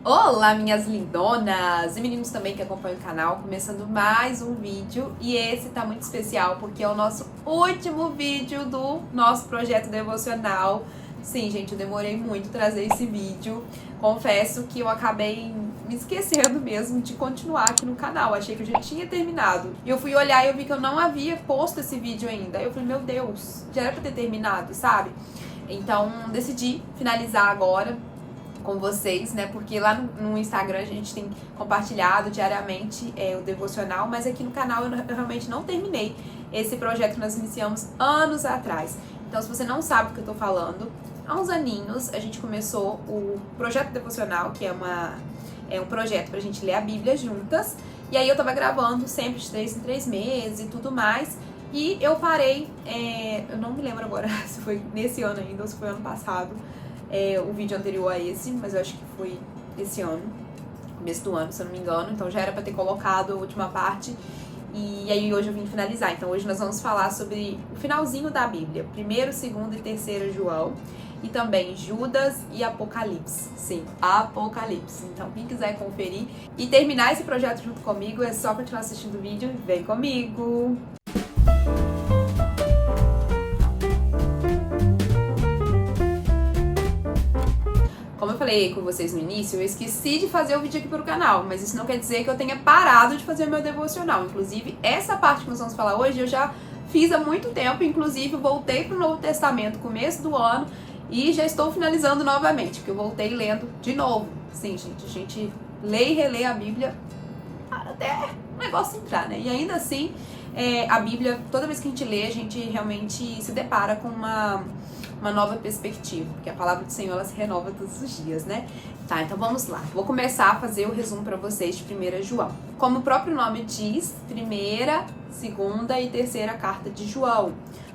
Olá, minhas lindonas e meninos também que acompanham o canal, começando mais um vídeo, e esse tá muito especial porque é o nosso último vídeo do nosso projeto devocional. Sim, gente, eu demorei muito trazer esse vídeo, confesso que eu acabei me esquecendo mesmo de continuar aqui no canal, achei que eu já tinha terminado. E eu fui olhar e eu vi que eu não havia posto esse vídeo ainda, eu falei, meu Deus, já era pra ter terminado, sabe? Então decidi finalizar agora com vocês, né? Porque lá no Instagram a gente tem compartilhado diariamente o devocional, mas aqui no canal eu realmente não terminei esse projeto que nós iniciamos anos atrás. Então, se você não sabe do que eu tô falando, há uns aninhos a gente começou o projeto devocional, que é um projeto pra gente ler a Bíblia juntas. E aí eu tava gravando sempre de 3 em 3 meses e tudo mais. E eu parei, eu não me lembro agora se foi nesse ano ainda ou se foi ano passado, o vídeo anterior a esse, mas eu acho que foi esse ano, começo do ano, se eu não me engano, então já era pra ter colocado a última parte, e aí hoje eu vim finalizar. Então hoje nós vamos falar sobre o finalzinho da Bíblia, 1º, 2º e 3º João, e também Judas e Apocalipse. Sim, Apocalipse. Então quem quiser conferir e terminar esse projeto junto comigo, é só continuar assistindo o vídeo, vem comigo! Como eu falei com vocês no início, eu esqueci de fazer o vídeo aqui pro canal, mas isso não quer dizer que eu tenha parado de fazer meu devocional. Inclusive, essa parte que nós vamos falar hoje eu já fiz há muito tempo, inclusive voltei pro Novo Testamento começo do ano e já estou finalizando novamente, porque eu voltei lendo de novo. Sim, gente, a gente lê e relê a Bíblia até o negócio entrar, né? E ainda assim, a Bíblia, toda vez que a gente lê, a gente realmente se depara com uma nova perspectiva, porque a palavra do Senhor ela se renova todos os dias, né? Tá, então vamos lá. Vou começar a fazer o resumo para vocês de 1 João. Como o próprio nome diz, 1ª, 2ª e 3ª carta de João.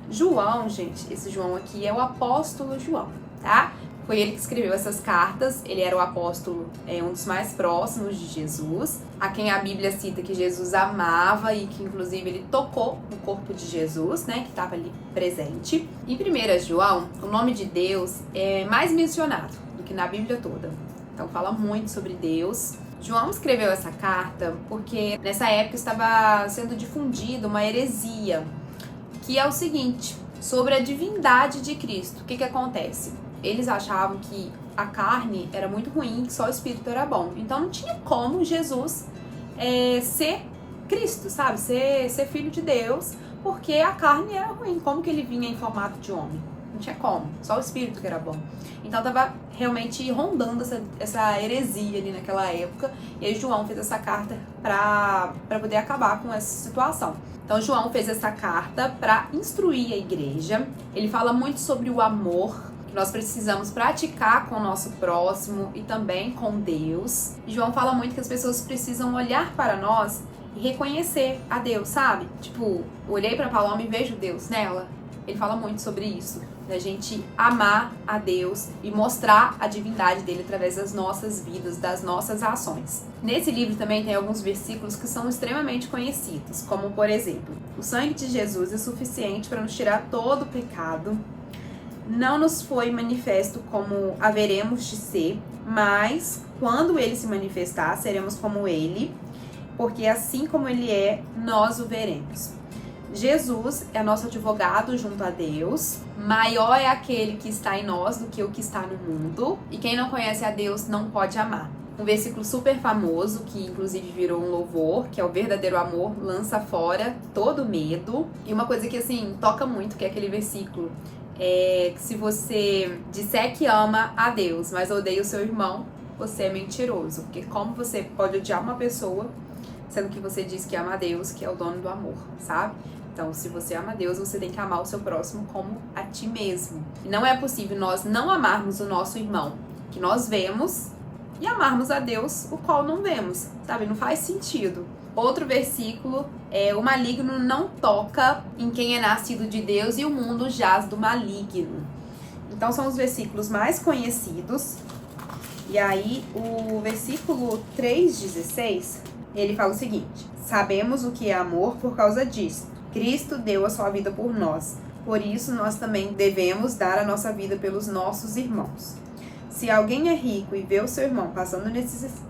João, gente, esse João aqui é o apóstolo João, tá? Foi ele que escreveu essas cartas, ele era o apóstolo, um dos mais próximos de Jesus, a quem a Bíblia cita que Jesus amava e que inclusive ele tocou no corpo de Jesus, né, que estava ali presente. Em 1 João, o nome de Deus é mais mencionado do que na Bíblia toda, então fala muito sobre Deus. João escreveu essa carta porque nessa época estava sendo difundida uma heresia, que é o seguinte, sobre a divindade de Cristo. O que acontece? Eles achavam que a carne era muito ruim, que só o Espírito era bom. Então não tinha como Jesus ser Cristo, sabe? Ser filho de Deus, porque a carne era ruim. Como que ele vinha em formato de homem? Não tinha como, só o Espírito que era bom. Então tava realmente rondando essa heresia ali naquela época. E aí João fez essa carta para poder acabar com essa situação. Então João fez essa carta para instruir a igreja. Ele fala muito sobre o amor que nós precisamos praticar com o nosso próximo e também com Deus. João fala muito que as pessoas precisam olhar para nós e reconhecer a Deus, sabe? Tipo, olhei para Paloma e vejo Deus nela. Ele fala muito sobre isso, da gente amar a Deus e mostrar a divindade dele através das nossas vidas, das nossas ações. Nesse livro também tem alguns versículos que são extremamente conhecidos, como por exemplo, o sangue de Jesus é suficiente para nos tirar todo o pecado. Não nos foi manifesto como haveremos de ser, mas quando ele se manifestar, seremos como ele, porque assim como ele é, nós o veremos. Jesus é nosso advogado junto a Deus, maior é aquele que está em nós do que o que está no mundo, e quem não conhece a Deus não pode amar. Um versículo super famoso, que inclusive virou um louvor, que é o verdadeiro amor lança fora todo medo. E uma coisa que assim, toca muito, que é aquele versículo, que se você disser que ama a Deus, mas odeia o seu irmão, você é mentiroso. Porque como você pode odiar uma pessoa, sendo que você diz que ama a Deus, que é o dono do amor, sabe? Então, se você ama a Deus, você tem que amar o seu próximo como a ti mesmo. E não é possível nós não amarmos o nosso irmão, que nós vemos, e amarmos a Deus, o qual não vemos, sabe? Não faz sentido. Outro versículo é: o maligno não toca em quem é nascido de Deus e o mundo jaz do maligno. Então são os versículos mais conhecidos. E aí o versículo 3,16, ele fala o seguinte: sabemos o que é amor por causa disso. Cristo deu a sua vida por nós. Por isso nós também devemos dar a nossa vida pelos nossos irmãos. Se alguém é rico e vê o seu irmão passando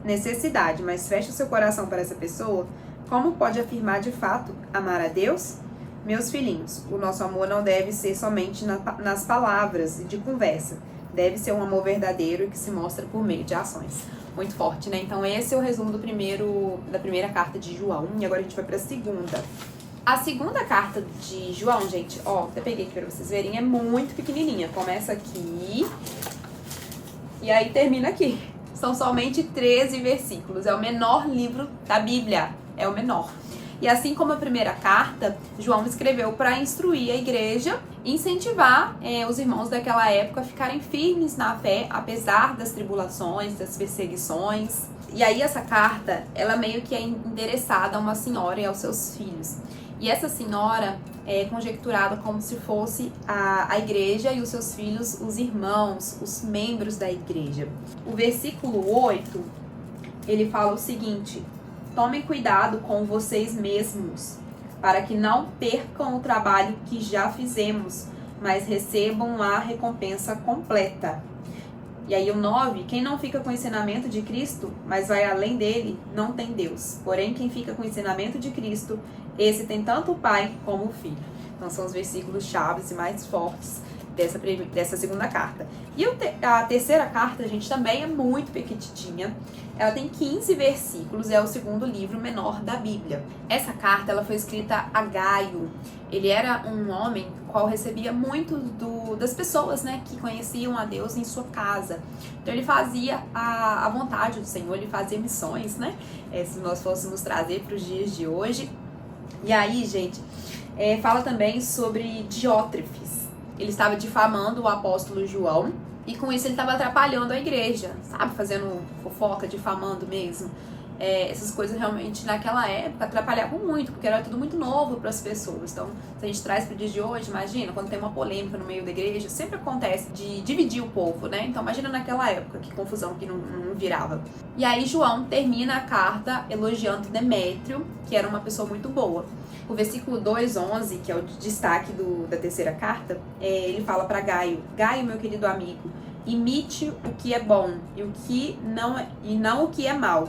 necessidade, mas fecha o seu coração para essa pessoa, como pode afirmar de fato amar a Deus? Meus filhinhos, o nosso amor não deve ser somente nas palavras e de conversa. Deve ser um amor verdadeiro que se mostra por meio de ações. Muito forte, né? Então esse é o resumo da primeira carta de João. E agora a gente vai para a segunda. A segunda carta de João, gente, ó, até peguei aqui para vocês verem, é muito pequenininha. Começa aqui e aí termina aqui. São somente 13 versículos. É o menor livro da Bíblia. É o menor. E assim como a primeira carta, João escreveu para instruir a igreja e incentivar os irmãos daquela época a ficarem firmes na fé, apesar das tribulações, das perseguições. E aí essa carta, ela meio que é endereçada a uma senhora e aos seus filhos. E essa senhora é conjecturada como se fosse a igreja e os seus filhos, os irmãos, os membros da igreja. O versículo 8, ele fala o seguinte: tomem cuidado com vocês mesmos, para que não percam o trabalho que já fizemos, mas recebam a recompensa completa. E aí o 9, quem não fica com o ensinamento de Cristo, mas vai além dele, não tem Deus. Porém, quem fica com o ensinamento de Cristo, esse tem tanto o Pai como o Filho. Então são os versículos chaves e mais fortes dessa segunda carta. E a terceira carta, gente, também é muito pequititinha. Ela tem 15 versículos, é o segundo livro menor da Bíblia. Essa carta, ela foi escrita a Gaio. Ele era um homem qual recebia muito das pessoas, né, que conheciam a Deus em sua casa. Então ele fazia a vontade do Senhor, ele fazia missões, né, se nós fôssemos trazer para os dias de hoje. E aí, gente, fala também sobre Diótrefes. Ele estava difamando o apóstolo João e com isso ele estava atrapalhando a igreja, sabe? Fazendo fofoca, difamando mesmo. Essas coisas realmente naquela época atrapalhavam muito, porque era tudo muito novo para as pessoas. Então, se a gente traz para o dia de hoje, imagina, quando tem uma polêmica no meio da igreja, sempre acontece de dividir o povo, né? Então, imagina naquela época, que confusão que não virava. E aí, João termina a carta elogiando Demétrio, que era uma pessoa muito boa. O versículo 2:11, que é o destaque da terceira carta, ele fala para Gaio: Gaio, meu querido amigo, imite o que é bom e não o que é mal.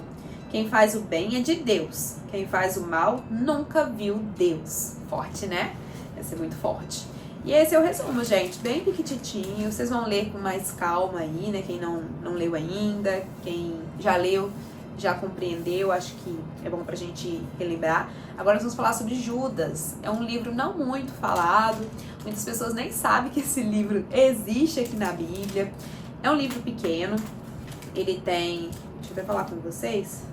Quem faz o bem é de Deus. Quem faz o mal nunca viu Deus. Forte, né? Essa é muito forte. E esse é o resumo, gente. Bem pequititinho. Vocês vão ler com mais calma aí, né? Quem não leu ainda, quem já leu, já compreendeu. Acho que é bom pra gente relembrar. Agora nós vamos falar sobre Judas. É um livro não muito falado. Muitas pessoas nem sabem que esse livro existe aqui na Bíblia. É um livro pequeno. Ele tem... Deixa eu até falar com vocês.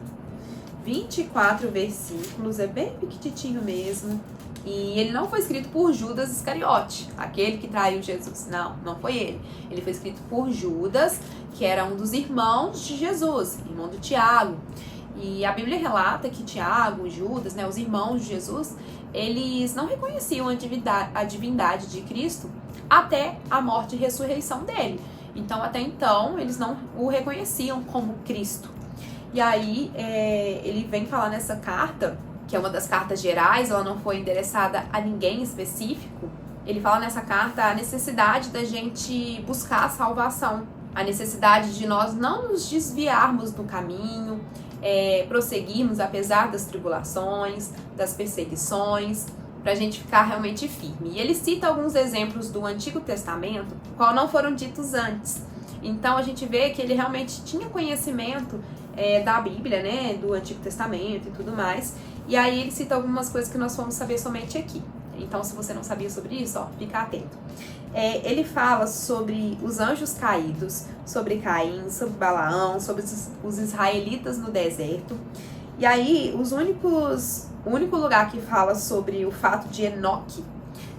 24 versículos, é bem pequititinho mesmo. E ele não foi escrito por Judas Iscariote, aquele que traiu Jesus. Não foi ele. Ele foi escrito por Judas, que era um dos irmãos de Jesus, irmão do Tiago. E a Bíblia relata que Tiago e Judas, né, os irmãos de Jesus, eles não reconheciam a divindade de Cristo até a morte e ressurreição dele. Então, até então, eles não o reconheciam como Cristo. E aí, ele vem falar nessa carta, que é uma das cartas gerais, ela não foi endereçada a ninguém específico. Ele fala nessa carta a necessidade da gente buscar a salvação, a necessidade de nós não nos desviarmos do caminho, prosseguirmos apesar das tribulações, das perseguições, para a gente ficar realmente firme. E ele cita alguns exemplos do Antigo Testamento, qual não foram ditos antes. Então a gente vê que ele realmente tinha conhecimento da Bíblia, né, do Antigo Testamento e tudo mais. E aí ele cita algumas coisas que nós vamos saber somente aqui. Então, se você não sabia sobre isso, fica atento. Ele fala sobre os anjos caídos, sobre Caim, sobre Balaão, sobre os israelitas no deserto. E aí, o único lugar que fala sobre o fato de Enoque,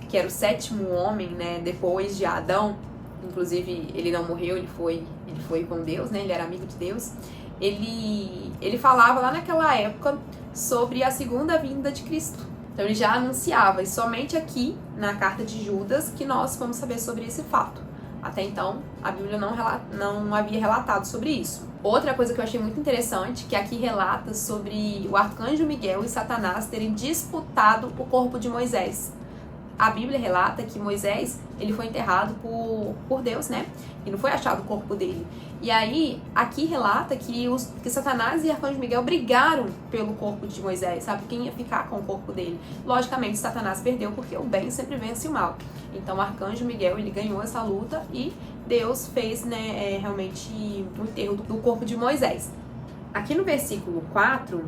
que era o 7º homem, né, depois de Adão, inclusive ele não morreu, ele foi com Deus, né, ele era amigo de Deus. Ele falava lá naquela época sobre a segunda vinda de Cristo. Então ele já anunciava, e somente aqui na carta de Judas que nós vamos saber sobre esse fato. Até então a Bíblia não havia relatado sobre isso. Outra coisa que eu achei muito interessante, que aqui relata sobre o arcanjo Miguel e Satanás terem disputado o corpo de Moisés. a Bíblia relata que Moisés, ele foi enterrado por Deus, né? E não foi achado o corpo dele. E aí, aqui relata que Satanás e Arcanjo Miguel brigaram pelo corpo de Moisés, sabe? Quem ia ficar com o corpo dele. Logicamente, Satanás perdeu, porque o bem sempre vence o mal. Então, o Arcanjo Miguel, ele ganhou essa luta e Deus fez, né, realmente o enterro do corpo de Moisés. Aqui no versículo 4,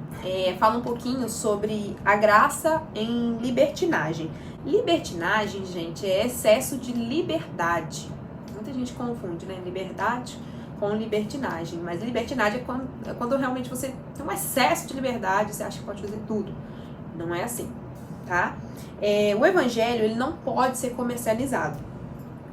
fala um pouquinho sobre a graça em libertinagem. Libertinagem, gente, é excesso de liberdade. Muita gente confunde, né? Liberdade com libertinagem. Mas libertinagem é quando realmente você tem um excesso de liberdade, você acha que pode fazer tudo. Não é assim, tá? O evangelho, ele não pode ser comercializado.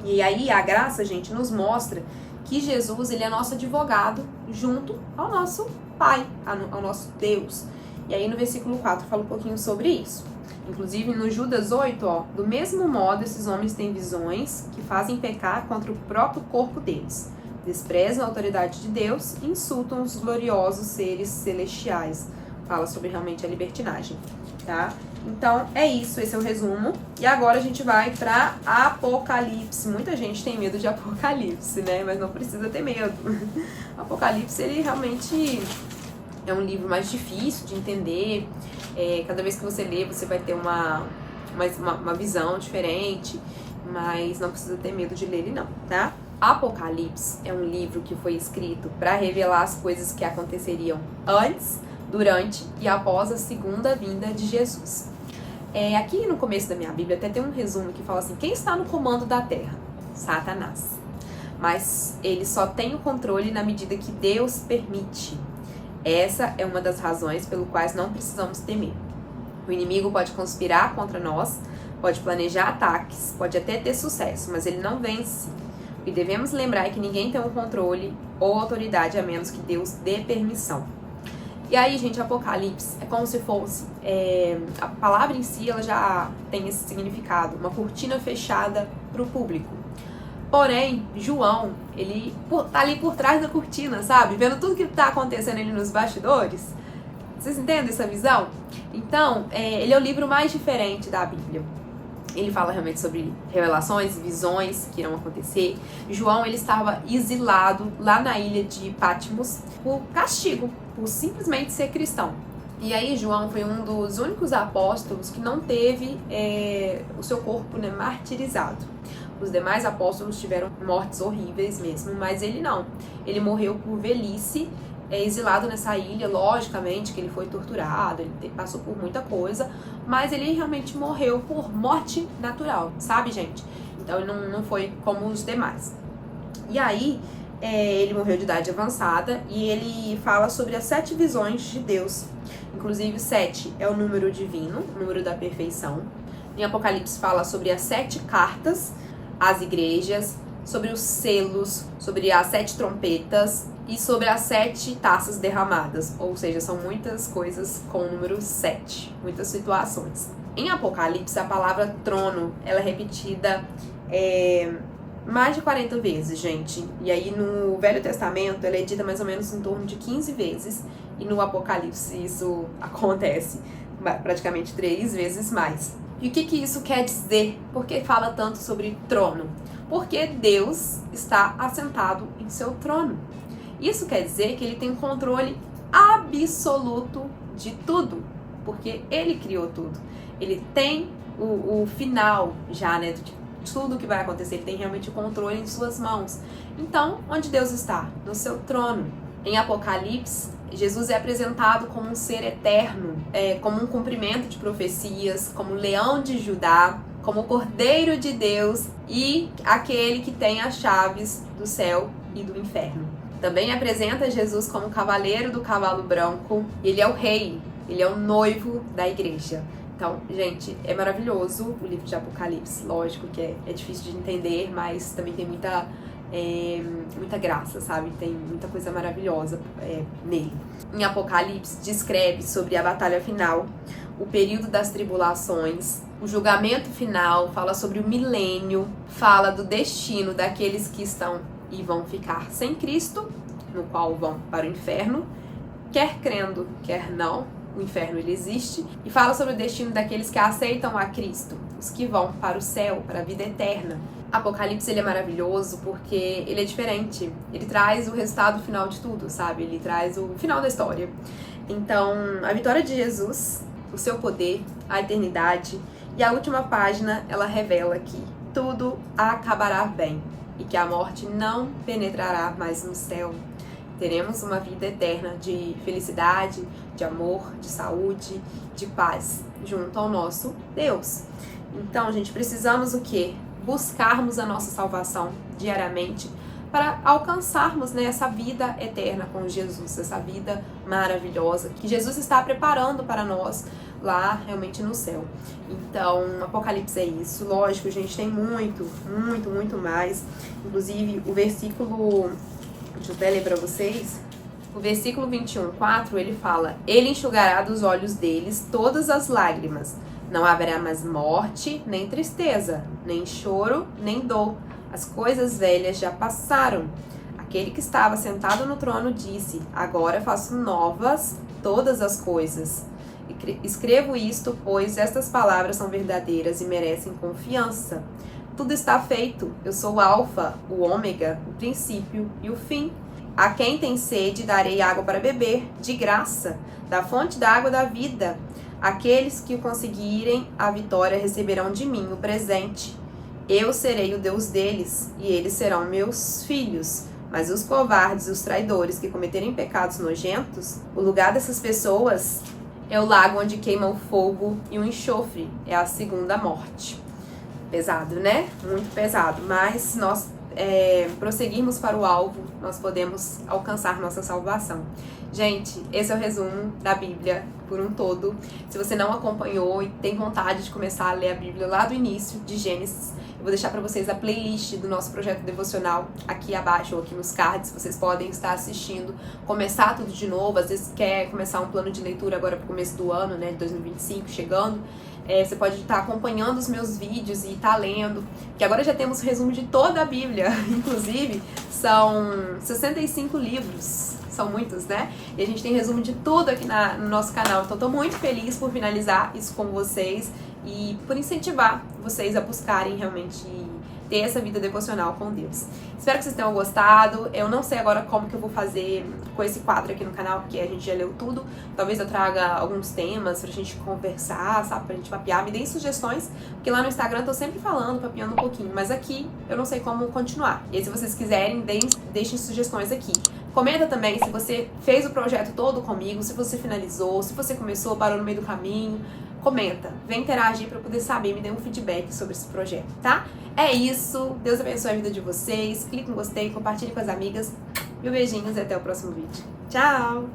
E aí a graça, gente, nos mostra que Jesus, ele é nosso advogado junto ao nosso Pai, ao nosso Deus. E aí no versículo 4 fala um pouquinho sobre isso. Inclusive no Judas 8, do mesmo modo esses homens têm visões que fazem pecar contra o próprio corpo deles. Desprezam a autoridade de Deus e insultam os gloriosos seres celestiais. Fala sobre realmente a libertinagem, tá? Então, é isso, esse é o resumo. E agora a gente vai para Apocalipse. Muita gente tem medo de Apocalipse, né? Mas não precisa ter medo. Apocalipse, ele realmente é um livro mais difícil de entender. Cada vez que você lê, você vai ter uma visão diferente. Mas não precisa ter medo de ler ele não, tá? Apocalipse é um livro que foi escrito para revelar as coisas que aconteceriam antes, durante e após a segunda vinda de Jesus. Aqui no começo da minha Bíblia até tem um resumo que fala assim: quem está no comando da terra? Satanás. Mas ele só tem o controle na medida que Deus permite. Essa é uma das razões pelo quais não precisamos temer. O inimigo pode conspirar contra nós, pode planejar ataques, pode até ter sucesso, mas ele não vence. O que devemos lembrar é que ninguém tem um controle ou autoridade a menos que Deus dê permissão. E aí, gente, Apocalipse é como se fosse, a palavra em si, ela já tem esse significado, uma cortina fechada para o público. Porém, João, ele tá ali por trás da cortina, sabe? Vendo tudo que tá acontecendo ali nos bastidores. Vocês entendem essa visão? Então, ele é o livro mais diferente da Bíblia. Ele fala realmente sobre revelações, visões que irão acontecer. João, ele estava exilado lá na ilha de Patmos por castigo, por simplesmente ser cristão. E aí João foi um dos únicos apóstolos que não teve o seu corpo, né, martirizado. Os demais apóstolos tiveram mortes horríveis mesmo, mas ele não. Ele morreu por velhice, exilado nessa ilha. Logicamente que ele foi torturado, ele passou por muita coisa, mas ele realmente morreu por morte natural, sabe, gente? Então ele não foi como os demais. E aí, ele morreu de idade avançada e ele fala sobre as 7 visões de Deus. Inclusive, 7 é o número divino, o número da perfeição. Em Apocalipse fala sobre as 7 cartas às igrejas, sobre os selos, sobre as 7 trompetas e sobre as 7 taças derramadas. Ou seja, são muitas coisas com o número 7, muitas situações. Em Apocalipse, a palavra trono, ela é repetida mais de 40 vezes, gente. E aí no Velho Testamento ela é dita mais ou menos em torno de 15 vezes. E no Apocalipse isso acontece praticamente 3 vezes mais. E o que isso quer dizer? Por que fala tanto sobre trono? Porque Deus está assentado em seu trono. Isso quer dizer que ele tem controle absoluto de tudo. Porque ele criou tudo. Ele tem o final já, né, de tudo que vai acontecer. Ele tem realmente o controle em suas mãos. Então, onde Deus está? No seu trono. Em Apocalipse, Jesus é apresentado como um ser eterno, como um cumprimento de profecias, como leão de Judá, como Cordeiro de Deus e aquele que tem as chaves do céu e do inferno. Também apresenta Jesus como cavaleiro do cavalo branco. Ele é o rei, ele é o noivo da igreja. Então, gente, é maravilhoso o livro de Apocalipse. Lógico que é difícil de entender, mas também tem muita graça, sabe? Tem muita coisa maravilhosa nele. Em Apocalipse, descreve sobre a batalha final, o período das tribulações, o julgamento final, fala sobre o milênio, fala do destino daqueles que estão e vão ficar sem Cristo, no qual vão para o inferno, quer crendo, quer não. O inferno ele existe, e fala sobre o destino daqueles que aceitam a Cristo os que vão para o céu, para a vida eterna. Apocalipse, ele é maravilhoso porque ele é diferente. Ele traz o resultado final de tudo, sabe? Ele traz o final da história. Então, a vitória de Jesus, o seu poder, a eternidade. E a última página, ela revela que tudo acabará bem e que a morte não penetrará mais no céu. Teremos uma vida eterna de felicidade, de amor, de saúde, de paz, junto ao nosso Deus. Então, gente, precisamos o quê? Buscarmos a nossa salvação diariamente para alcançarmos, né, essa vida eterna com Jesus, essa vida maravilhosa que Jesus está preparando para nós lá realmente no céu. Então, Apocalipse é isso. Lógico, gente, tem muito mais. Inclusive, o versículo, deixa eu até ler para vocês. O versículo 21:4, ele fala: Ele enxugará dos olhos deles todas as lágrimas. Não haverá mais morte, nem tristeza, nem choro, nem dor. As coisas velhas já passaram. Aquele que estava sentado no trono disse: Agora faço novas todas as coisas. Escrevo isto, pois estas palavras são verdadeiras e merecem confiança. Tudo está feito. Eu sou o Alfa, o Ômega, o princípio e o fim. A quem tem sede, darei água para beber, de graça, da fonte da água da vida. Aqueles que conseguirem a vitória receberão de mim o presente. Eu serei o Deus deles, e eles serão meus filhos. Mas os covardes e os traidores que cometerem pecados nojentos, o lugar dessas pessoas é o lago onde queima o fogo e o enxofre. É a segunda morte. Pesado, né? Muito pesado. Mas se nós prosseguirmos para o alvo, nós podemos alcançar nossa salvação. Gente, esse é o resumo da Bíblia por um todo. Se você não acompanhou e tem vontade de começar a ler a Bíblia lá do início, de Gênesis, eu vou deixar para vocês a playlist do nosso projeto devocional aqui abaixo ou aqui nos cards. Vocês podem estar assistindo, começar tudo de novo. Às vezes quer começar um plano de leitura agora para o começo do ano, né, de 2025, chegando. Você pode estar acompanhando os meus vídeos e estar lendo, que agora já temos resumo de toda a Bíblia. Inclusive, são 65 livros. São muitos, né? E a gente tem resumo de tudo aqui no nosso canal. Então, estou muito feliz por finalizar isso com vocês e por incentivar vocês a buscarem realmente ter essa vida devocional com Deus. Espero que vocês tenham gostado. Eu não sei agora como que eu vou fazer com esse quadro aqui no canal, porque a gente já leu tudo. Talvez eu traga alguns temas pra gente conversar, sabe? Pra gente papear. Me deem sugestões, porque lá no Instagram eu tô sempre falando, papeando um pouquinho. Mas aqui eu não sei como continuar. E aí, se vocês quiserem, deixem sugestões aqui. Comenta também se você fez o projeto todo comigo, se você finalizou, se você começou, parou no meio do caminho. Comenta, vem interagir para eu poder saber, me dê um feedback sobre esse projeto, tá? É isso, Deus abençoe a vida de vocês, clique em gostei, compartilhe com as amigas, mil beijinhos e até o próximo vídeo. Tchau!